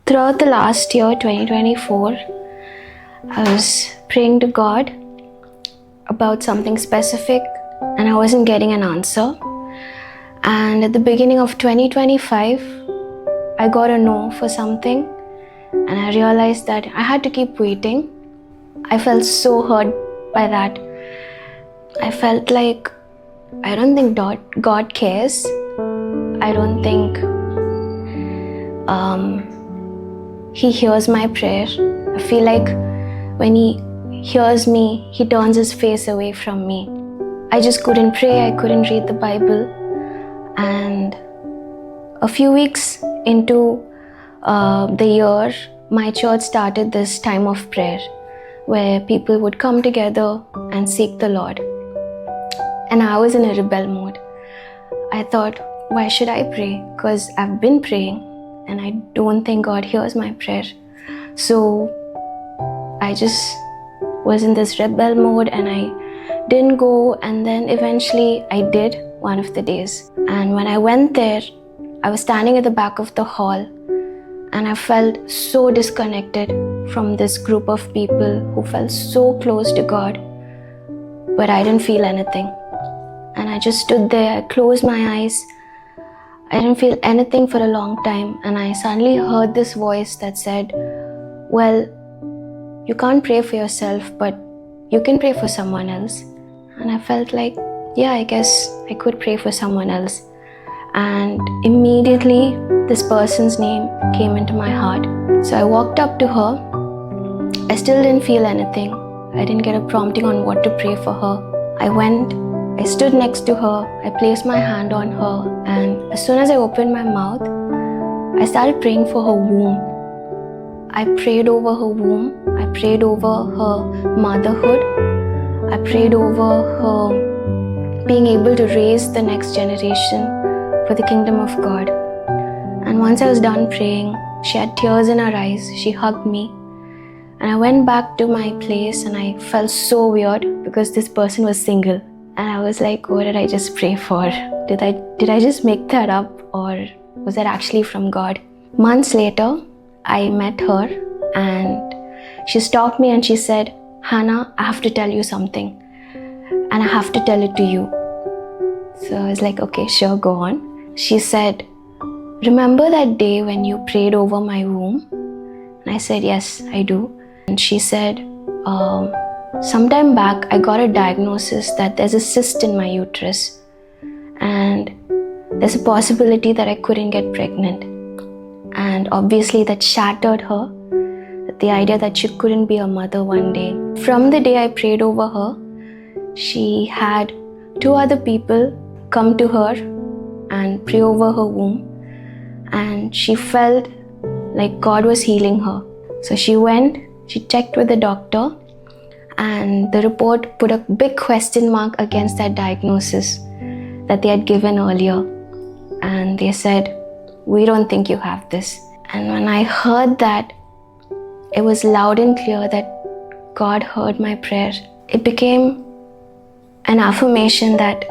Throughout the last year, 2024, I was praying to God about something specific and I wasn't getting an answer. And at the beginning of 2025, I got a no for something and I realized that I had to keep waiting. I felt so hurt by that. I felt like I don't think God cares. I don't think He hears my prayer. I feel like when He hears me, He turns His face away from me. I just couldn't pray, I couldn't read the Bible. And a few weeks into the year, my church started this time of prayer where people would come together and seek the Lord. And I was in a rebel mode. I thought, why should I pray? Because I've been praying and I don't think God hears my prayer. So I just was in this rebel mode and I didn't go, and then eventually I did one of the days. And when I went there, I was standing at the back of the hall and I felt so disconnected from this group of people who felt so close to God, but I didn't feel anything. And I just stood there, I closed my eyes. I didn't feel anything for a long time, and I suddenly heard this voice that said, well, you can't pray for yourself, but you can pray for someone else. And I felt like, yeah, I guess I could pray for someone else. And immediately this person's name came into my heart. So I walked up to her. I still didn't feel anything. I didn't get a prompting on what to pray for her. I stood next to her, I placed my hand on her, and as soon as I opened my mouth, I started praying for her womb. I prayed over her womb, I prayed over her motherhood, I prayed over her being able to raise the next generation for the kingdom of God. And once I was done praying, she had tears in her eyes, she hugged me, and I went back to my place and I felt so weird because this person was single. And I was like, what did I just pray for? Did I just make that up, or was that actually from God? Months later, I met her and she stopped me and she said, Hannah, I have to tell you something and I have to tell it to you. So I was like, okay, sure, go on. She said, remember that day when you prayed over my womb? And I said, yes, I do. And she said, sometime back, I got a diagnosis that there's a cyst in my uterus and there's a possibility that I couldn't get pregnant. And obviously that shattered her, the idea that she couldn't be a mother one day. From the day I prayed over her, she had 2 other people come to her and pray over her womb, and she felt like God was healing her. So she went, she checked with the doctor, and the report put a big question mark against that diagnosis that they had given earlier. And they said, we don't think you have this. And when I heard that, it was loud and clear that God heard my prayer. It became an affirmation that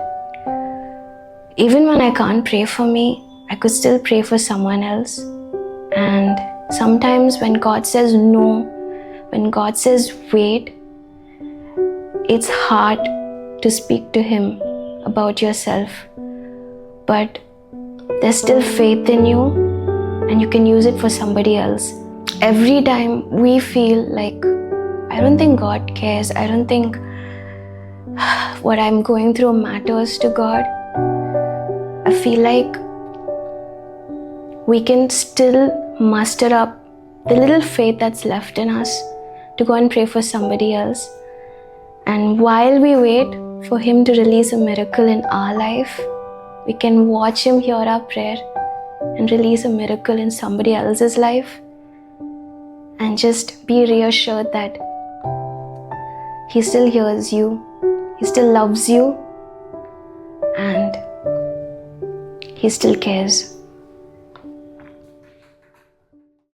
even when I can't pray for me, I could still pray for someone else. And sometimes when God says no, when God says wait, it's hard to speak to Him about yourself, but there's still faith in you and you can use it for somebody else. Every time we feel like, I don't think God cares, I don't think what I'm going through matters to God, I feel like we can still muster up the little faith that's left in us to go and pray for somebody else. And while we wait for Him to release a miracle in our life, we can watch Him hear our prayer and release a miracle in somebody else's life, and just be reassured that He still hears you, He still loves you, and He still cares.